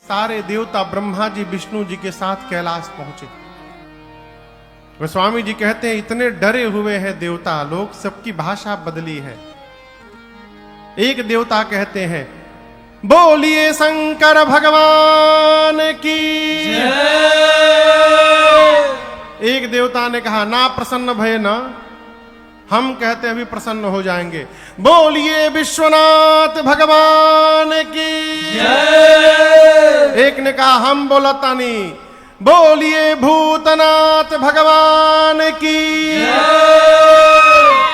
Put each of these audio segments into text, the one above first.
सारे देवता ब्रह्मा जी विष्णु जी के साथ कैलाश पहुंचे। गोस्वामी जी कहते हैं इतने डरे हुए हैं देवता लोग, सबकी भाषा बदली है। एक देवता कहते हैं बोलिए शंकर भगवान की एक देवता ने कहा ना प्रसन्न भय ना, हम कहते हैं अभी प्रसन्न हो जाएंगे। बोलिए विश्वनाथ भगवान की एक ने कहा हम बोलता नहीं। बोलिए भूतनाथ भगवान की।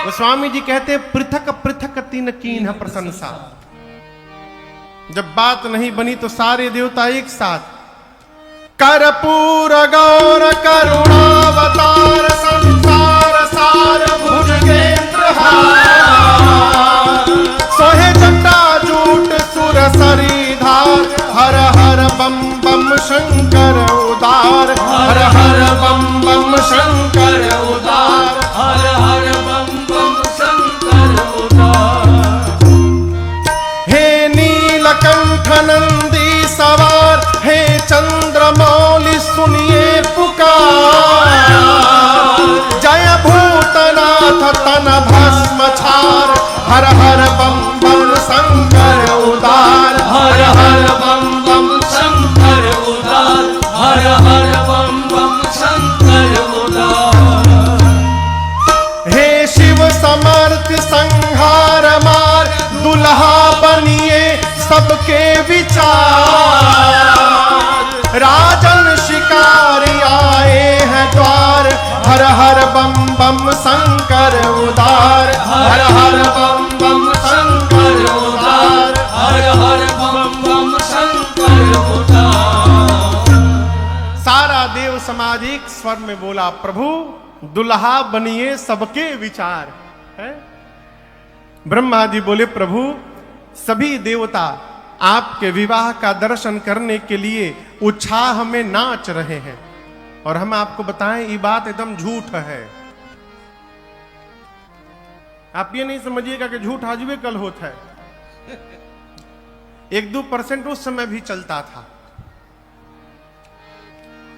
गोस्वामी जी कहते हैं पृथक पृथक तीन कीन्ह प्रशंसा। जब बात नहीं बनी तो सारे देवता एक साथ कर्पूर गौर करुणावतार संसार सार भुजगेंद्रहार सोहे जटा जूट सुर सरीधार हर हर बम बम शंकर उदार हर हर बम बम शंकर उदार हर हर बम बम शंकर उदार। हे नीलकंठ नंदी सवार हे चंद्रमौली सुनिए पुकार जय भूतनाथ तन भस्म छार हर हर बम बम शंकर उदार हर हर बम बम शंकर उदार हर हर बम बम शंकर उदार। हे शिव समर्थ संहार मार दुल्हा बनिए सबके विचार राजन शिकारी आए हैं द्वार हर हर बम बम शंकर उदार हर हर बम बम शंकर उदार हर हर बम बम शंकर उदार। सारा देव समाज एक स्वर में बोला प्रभु दुल्हा बनिए सबके विचार है। ब्रह्मा जी बोले प्रभु सभी देवता आपके विवाह का दर्शन करने के लिए उत्साह में नाच रहे हैं और हम आपको बताएं ये बात एकदम झूठ है। आप ये नहीं समझिएगा कि झूठ आज भी कल होता है। 1-2% उस समय भी चलता था।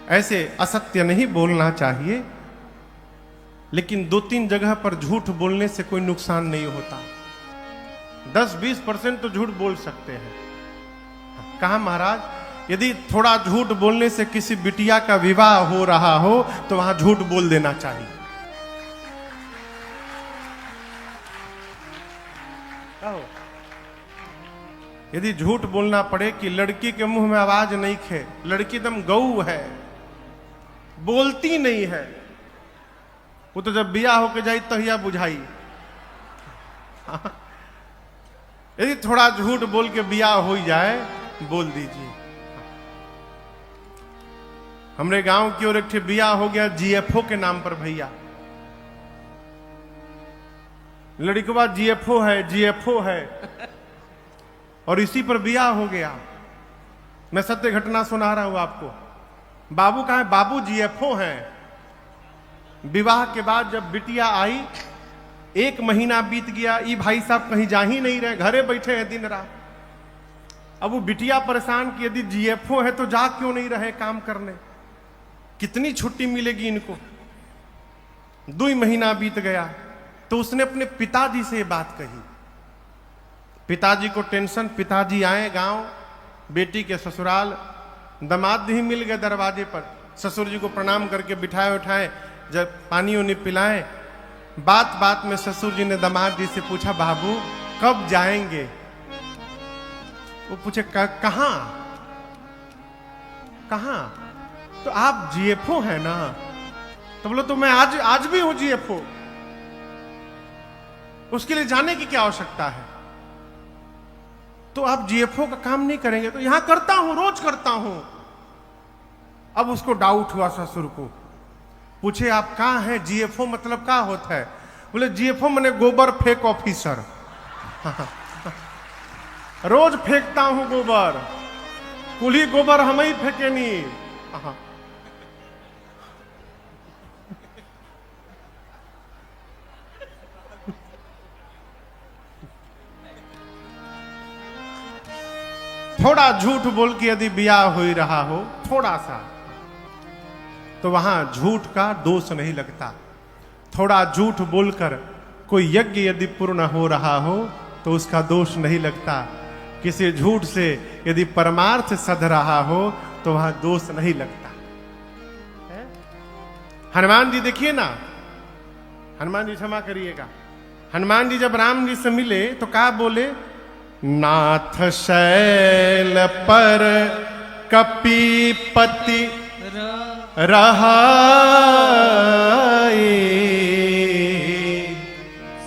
ऐसे असत्य नहीं बोलना चाहिए, लेकिन 2-3 जगह पर झूठ बोलने से कोई नुकसान नहीं होता। 10-20% तो झूठ बोल सकते हैं। कहा महाराज यदि थोड़ा झूठ बोलने से किसी बिटिया का विवाह हो रहा हो तो वहां झूठ बोल देना चाहिए। यदि झूठ बोलना पड़े कि लड़की के मुंह में आवाज नहीं खे, लड़की एकदम गऊ है, बोलती नहीं है, वो तो जब बिया होके जाई तहिया बुझाई। यदि थोड़ा झूठ बोल के बिया हो जाए बोल दीजिए। हमरे गांव की ओर एक बिया हो गया जीएफओ के नाम पर भैया। लड़कवा जीएफओ है और इसी पर बिया हो गया। मैं सत्य घटना सुना रहा हूं आपको। बाबू कहा है बाबू जीएफओ हैं। विवाह के बाद जब बिटिया आई 1 महीना बीत गया, ये भाई साहब कहीं जा ही नहीं रहे, घरे बैठे हैं दिन रात। अब वो बिटिया परेशान कि यदि जीएफओ है तो जा क्यों नहीं रहे काम करने, कितनी छुट्टी मिलेगी इनको। 2 महीना बीत गया तो उसने अपने पिताजी से ये बात कही। पिताजी को टेंशन, पिताजी आए गांव बेटी के ससुराल, दामाद ही मिल गए दरवाजे पर। ससुर जी को प्रणाम करके बिठाए उठाए, जब पानी उनी पिलाए, बात बात में ससुर जी ने दामाद जी से पूछा बाबू कब जाएंगे। वो पूछे कहां कहां, तो आप जीएफओ है ना। तो बोलो तो मैं आज भी हूं जीएफओ, उसके लिए जाने की क्या आवश्यकता है। तो आप जीएफओ का काम नहीं करेंगे तो यहां करता हूं, रोज करता हूं। अब उसको डाउट हुआ ससुर को, पूछे आप कहां हैं, जीएफओ मतलब क्या होता है। बोले जीएफओ मैंने गोबर फेंक ऑफिसर। रोज फेंकता हूं गोबर, कुली गोबर हम ही फेंके नहीं। थोड़ा झूठ बोल के यदि ब्याह हो ही रहा हो, थोड़ा सा, तो वहां झूठ का दोष नहीं लगता। थोड़ा झूठ बोलकर कोई यज्ञ यदि पूर्ण हो रहा हो तो उसका दोष नहीं लगता। किसी झूठ से यदि परमार्थ सध रहा हो तो वहां दोष नहीं लगता है? हनुमान जी देखिए ना, हनुमान जी क्षमा करिएगा, हनुमान जी जब राम जी से मिले तो क्या बोले? नाथ शैल पर कपीपति रहाए,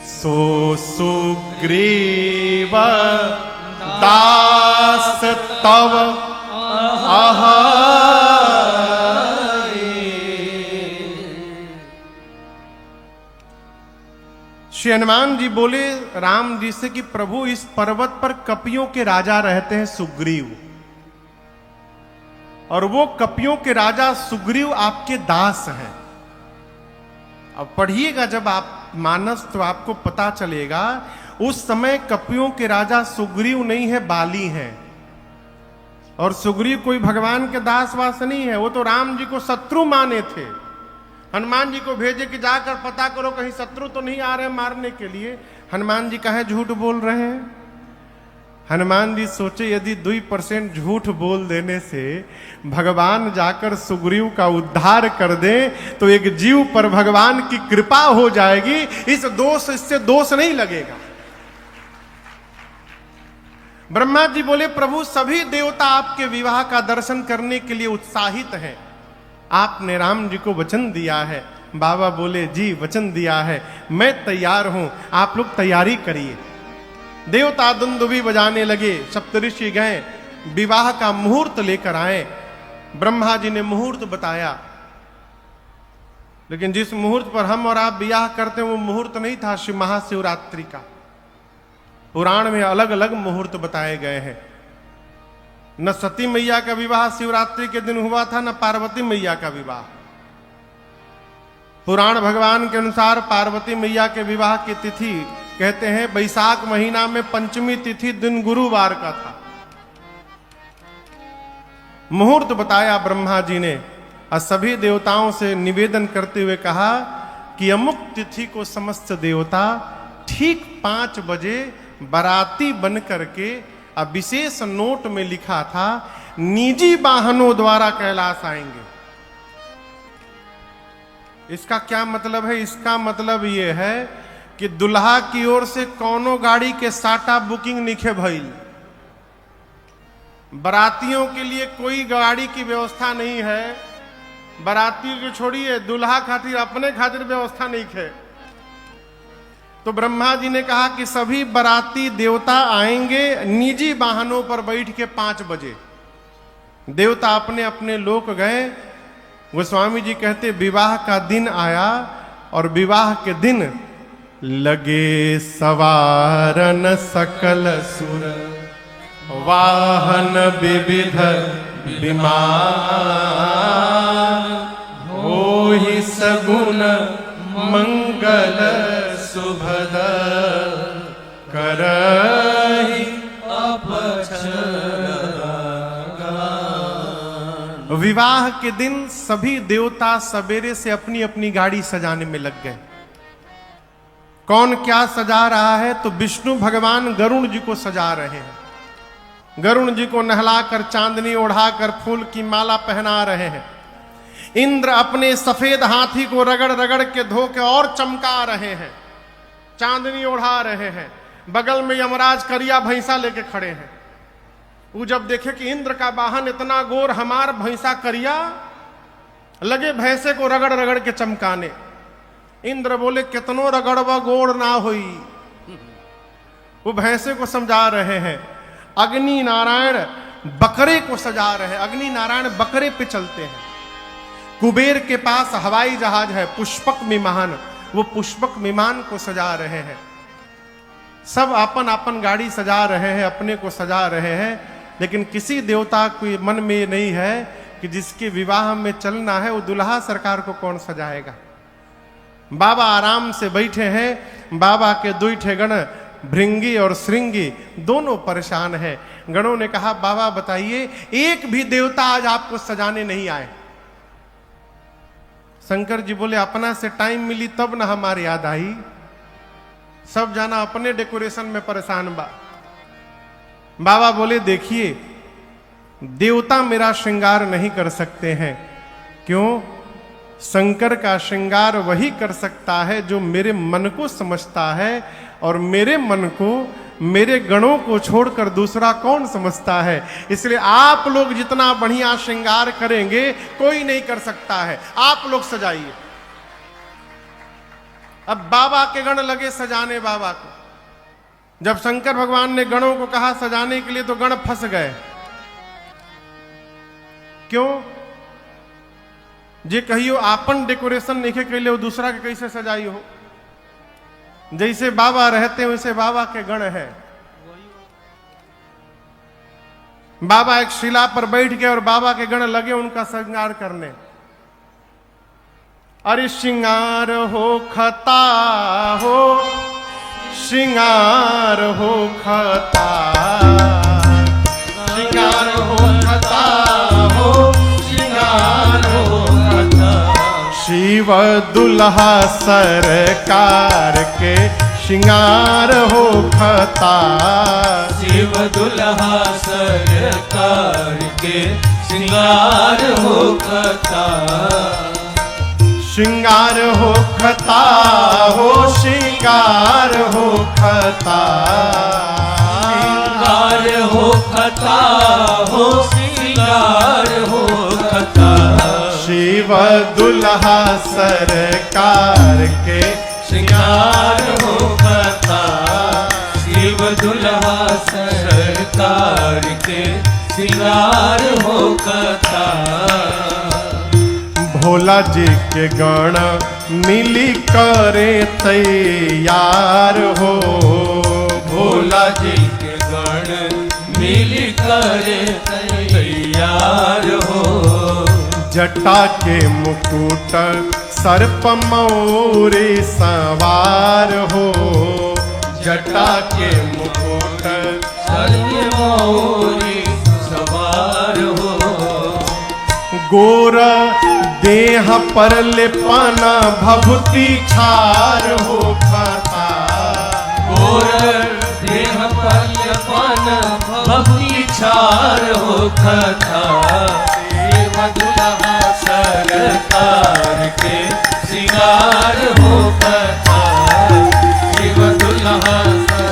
सो सुग्रीव दास तव आहाए। श्री हनुमान जी बोले राम जी से कि प्रभु, इस पर्वत पर कपियों के राजा रहते हैं सुग्रीव, और वो कपियों के राजा सुग्रीव आपके दास हैं। अब पढ़िएगा जब आप मानस तो आपको पता चलेगा, उस समय कपियों के राजा सुग्रीव नहीं है, बाली हैं। और सुग्रीव कोई भगवान के दास वास नहीं है, वो तो राम जी को शत्रु माने थे। हनुमान जी को भेजे कि जाकर पता करो कहीं शत्रु तो नहीं आ रहे मारने के लिए। हनुमान जी कहे झूठ बोल रहे हैं? हनुमान जी सोचे यदि 2% झूठ बोल देने से भगवान जाकर सुग्रीव का उद्धार कर दे तो एक जीव पर भगवान की कृपा हो जाएगी, इससे दोष नहीं लगेगा। ब्रह्मा जी बोले प्रभु, सभी देवता आपके विवाह का दर्शन करने के लिए उत्साहित हैं। आपने राम जी को वचन दिया है। बाबा बोले जी वचन दिया है, मैं तैयार हूं, आप लोग तैयारी करिए। देवता दुंदुभी बजाने लगे, सप्तऋषि गए, विवाह का मुहूर्त लेकर आए। ब्रह्मा जी ने मुहूर्त बताया, लेकिन जिस मुहूर्त पर हम और आप विवाह करते हैं वो मुहूर्त नहीं था शिव महाशिवरात्रि का। पुराण में अलग अलग मुहूर्त बताए गए हैं। न सती मैया का विवाह शिवरात्रि के दिन हुआ था, न पार्वती मैया का विवाह। पुराण भगवान के अनुसार पार्वती मैया के विवाह की तिथि कहते हैं बैसाख महीना में पंचमी तिथि दिन गुरुवार का था। मुहूर्त बताया ब्रह्मा जी ने और सभी देवताओं से निवेदन करते हुए कहा कि अमुक तिथि को समस्त देवता ठीक 5 बजे बाराती बन करके, अब विशेष नोट में लिखा था, निजी वाहनों द्वारा कैलाश आएंगे। इसका क्या मतलब है? इसका मतलब यह है कि दुल्हा की ओर से कोनो गाड़ी के साटा बुकिंग निखे भइल, बारातियों के लिए कोई गाड़ी की व्यवस्था नहीं है। बाराती को छोड़िए, दुल्हा खातिर अपने खातिर व्यवस्था नहीं है। तो ब्रह्मा जी ने कहा कि सभी बाराती देवता आएंगे निजी वाहनों पर बैठ के 5 बजे। देवता अपने अपने लोक गए। गोस्वामी जी कहते विवाह का दिन आया और विवाह के दिन लगे सवारन सकल सुर, वाहन विविध विमान, होहि सगुन मंगल सुभद, करहि विवाह के दिन सभी देवता सवेरे से अपनी अपनी गाड़ी सजाने में लग गए। कौन क्या सजा रहा है? तो विष्णु भगवान गरुण जी को सजा रहे हैं। गरुण जी को नहलाकर, चांदनी ओढ़ाकर, फूल की माला पहना रहे हैं। इंद्र अपने सफेद हाथी को रगड़ रगड़ के धो के और चमका रहे हैं, चांदनी ओढ़ा रहे हैं। बगल में यमराज करिया भैंसा लेके खड़े हैं। वो जब देखे कि इंद्र का वाहन इतना गोर, हमार भैंसा करिया, लगे भैंसे को रगड़ रगड़ के चमकाने। इंद्र बोले कितनो रगड़वा गोड़ ना हुई। वो भैंसे को समझा रहे हैं। अग्नि नारायण बकरे को सजा रहे हैं। अग्नि नारायण बकरे पे चलते हैं। कुबेर के पास हवाई जहाज है, पुष्पक विमान, वो पुष्पक विमान को सजा रहे हैं। सब अपन अपन गाड़ी सजा रहे हैं, अपने को सजा रहे हैं। लेकिन किसी देवता को मन में ये नहीं है कि जिसके विवाह में चलना है वो दुल्हा सरकार को कौन सजाएगा। बाबा आराम से बैठे हैं। बाबा के 2 ठे गण भृंगी और श्रृंगी दोनों परेशान है। गणों ने कहा बाबा बताइए, एक भी देवता आज आपको सजाने नहीं आए। शंकर जी बोले अपना से टाइम मिली तब ना हमारी याद आई, सब जाना अपने डेकोरेशन में परेशान बा। बाबा बोले देखिए देवता मेरा श्रृंगार नहीं कर सकते हैं, क्यों? शंकर का श्रृंगार वही कर सकता है जो मेरे मन को समझता है, और मेरे मन को, मेरे गणों को छोड़कर दूसरा कौन समझता है। इसलिए आप लोग जितना बढ़िया श्रृंगार करेंगे कोई नहीं कर सकता है, आप लोग सजाइए। अब बाबा के गण लगे सजाने बाबा को। जब शंकर भगवान ने गणों को कहा सजाने के लिए तो गण फंस गए। क्यों? जे कहियो आपन डेकोरेशन नहीं के लिए दूसरा के कैसे सजाई हो। जैसे बाबा रहते हैं वैसे बाबा के गण है। बाबा एक शिला पर बैठ गए और बाबा के गण लगे उनका श्रृंगार करने। अरे श्रृंगार हो खता हो, श्रृंगार हो खता, श्रृंगार हो खता हो, श्रृंगार हो खता। शिव दुल्हा सरकार के श्रृंगार हो खता, शिव दुल्हा सरकार के श्रृंगार हो खता। श्रृंगार हो खता हो, श्रृंगार हो खता, श्रृंगार हो खता हो, श्रृंगार हो खता। शिव दुल्हा सरकार के श्रृंगार हो खता, शिव दुल्हा सरकार के श्रृंगार हो खता। भोला जी के गण मिली करे तैयार हो, भोला जी के गण मिल करे तैयार हो। जटा के मुकुट सर्प मौरी सवार हो, जटा के मुकुट सर्प मौरी सवार हो। गोर देह पर लेपना भभूति छार हो खता, गोर देह पर लेपना भभूति छार हो खता। शिव दुल्हा सरकार के श्रृंगार हो खता, शिव दुल्हा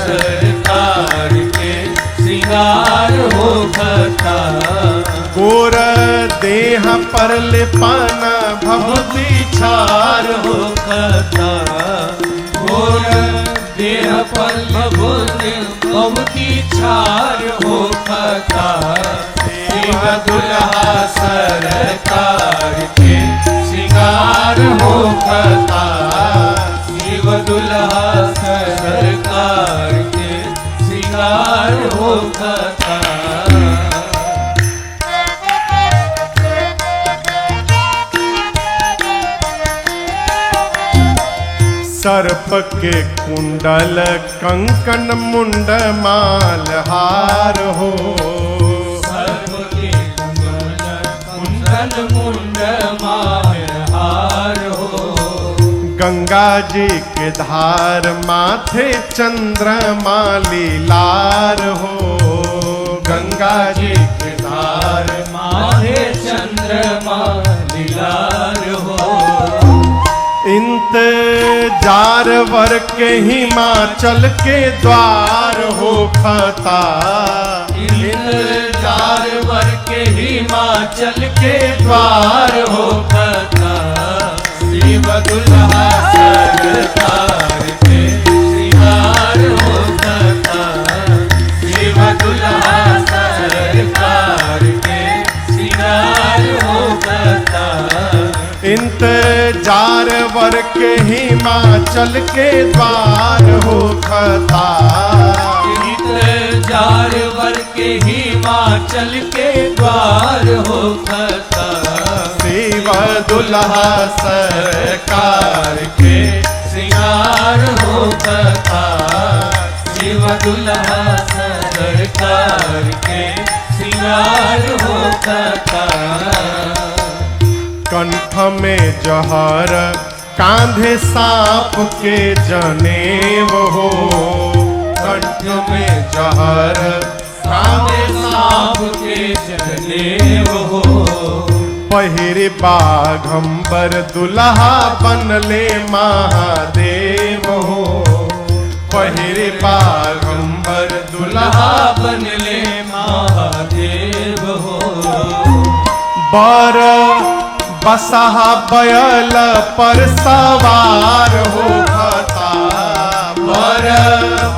सरकार के श्रृंगार हो खता। गोर देह पर लेपना भभूति छार हो खता, गोर देह पर भभूति छार हो खता। शिव दुल्हा सरकार के श्रृंगार हो खता, शिव दुल्हा सरकार के श्रृंगार हो खता। सर्प के कुंडल कंकन मुंड माल हार हो, सर्प के कुंडल मुंड माल हार हो। गंगा जी के धार माथे चंद्रमा लीलार हो, गंगा जी के धार माथे चंद्रमा लीलार हो। इंतजार वर के हिमाचल के द्वार हो खता, इंतजार वर के हिमाचल के द्वार हो खता। शिव दुल्हा सरकार के श्रृंगार हो खता, शिव दुल्हा सरकार के श्रृंगार हो खता। इंतजार वर के हिमाचल के द्वार हो खता, इंतजार वर के हिमाचल के द्वार हो खता। शिव दुल्हा सरकार के श्रृंगार हो खता, शिव दुल्हा सरकार के सिंगार होता था। कंठ में जहर कांधे सांप के जनेब हो, कंठ में जहर कांधे सांप के जनेब हो। पहिरे बाघंबर दुल्हा बनले महादेव हो, पहिरे बाघंबर दुल्हा बनले महादेव हो। बर बसहा बैल पर सवार हो खता, बर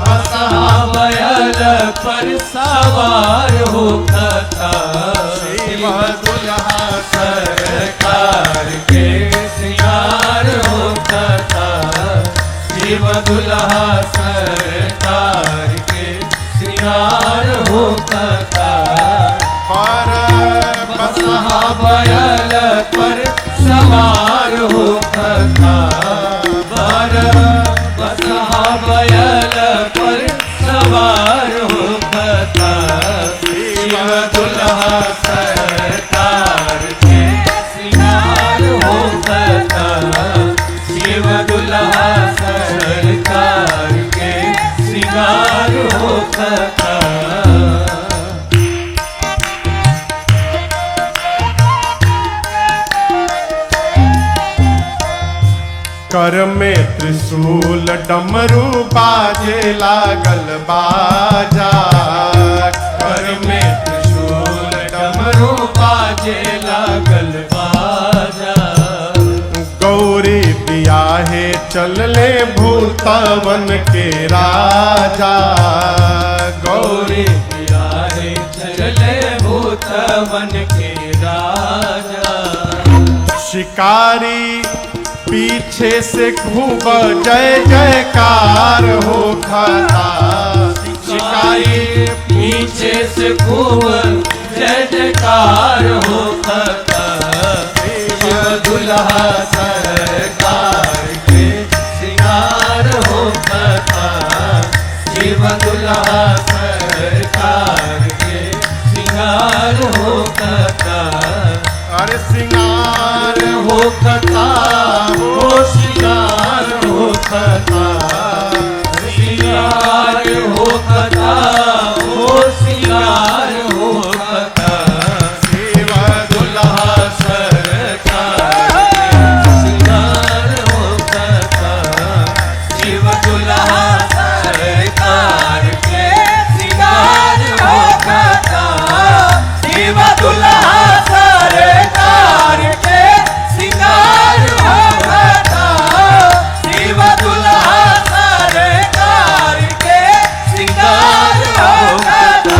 बसहा बैल पर सवार हो खता। शिव दुल्हा सरकार के सिंगार हो खता। शिव दुल्हा सरकार के सिंगार हो खता। पर बसहा बैल पर सवार हो खता। बर बसहा बैल पर सवार हो खता। शिव दुल्हा सरकार के सिंगार हो खता। शिव दुल्हा सरकार के सिंगार हो खता। कर में त्रिशूल डमरू बाजे लागल बाजा, कर में त्रिशूल डमरू बाजे लागल बाजा। गौरी बियाहे चलले भूतवन के राजा, गौरी बियाहे चले भूतवन के राजा। शिकारी पीछे से खूब जय जयकार हो खता, शिकारी पीछे से खूब जय जयकार हो खता। शिव दुल्हा सरकार के सिंगार हो खता। शिव दुल्हा सरकार के सिंगार हो खता। अरे सिंगार हो खता हो सिंगार हो खता। सिंगार हो खता हो सिंगार हो खता। शिव दुल्हा सरकार के सिंगार हो खता। शिव दुल्हा सरकार के सिंगार हो खता। शिव दुल्हा सरकार के सिंगार हो खता। शिव दुल्हा सरकार के सिंगार हो खता।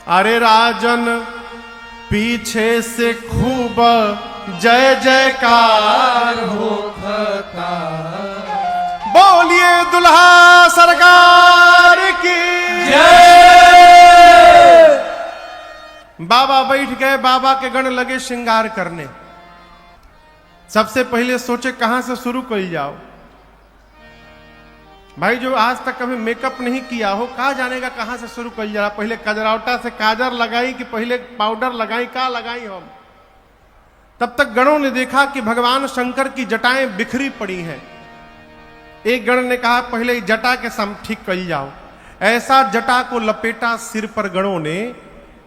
अरे राजन पीछे से खूब जय जयकार हो खता। बोलिए दुल्हा सरकार की बाबा बैठ गए, बाबा के गण लगे श्रृंगार करने। सबसे पहले सोचे कहां से शुरू कर जाओ। भाई जो आज तक कभी मेकअप नहीं किया हो, कहा जानेगा कहां से शुरू कर जा। पहले कजरावटा से काजर लगाई कि पहले पाउडर लगाई, का लगाई हम। तब तक गणों ने देखा कि भगवान शंकर की जटाएं बिखरी पड़ी हैं। एक गण ने कहा पहले जटा के सम ठीक कर जाओ। ऐसा जटा को लपेटा सिर पर गणों ने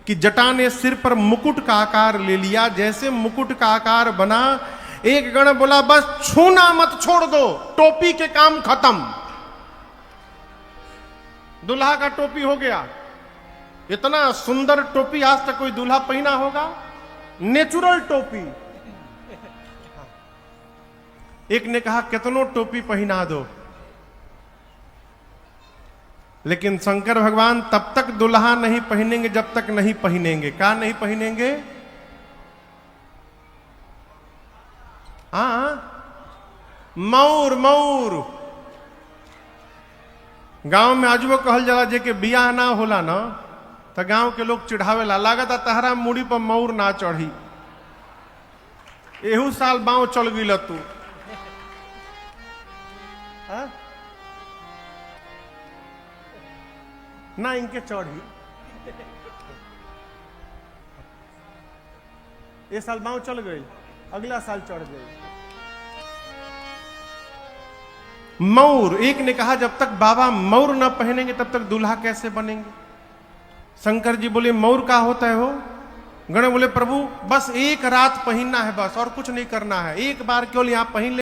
कि जटा ने सिर पर मुकुट का आकार ले लिया। जैसे मुकुट का आकार बना, एक गण बोला बस छूना मत, छोड़ दो, टोपी के काम खत्म। दूल्हा का टोपी हो गया। इतना सुंदर टोपी आज तक कोई दूल्हा पहना होगा, नेचुरल टोपी। एक ने कहा कितनों टोपी पहना दो, लेकिन शंकर भगवान तब तक दुल्हा नहीं पहनेंगे जब तक नहीं पहनेंगे। क्या नहीं पहनेंगे? मौर। मौर गांव में आजबो कहल जाला जे के बियाह ना होला ना तो गांव के लोग चिढ़ावेला, लागत तहरा मुड़ी पर मौर ना चढ़ी। एहू साल बाँव चल गई तू। हाँ? ना इनके चढ़ी। ये साल बाँव चल गई, अगला साल चढ़ गई। मौर, एक ने कहा जब तक बाबा मौर न पहनेंगे तब तक दूल्हा कैसे बनेंगे। शंकर जी बोले मौर का होता है हो। गण बोले प्रभु बस एक रात पहनना है, बस और कुछ नहीं करना है, एक बार केवल यहां पहन ले।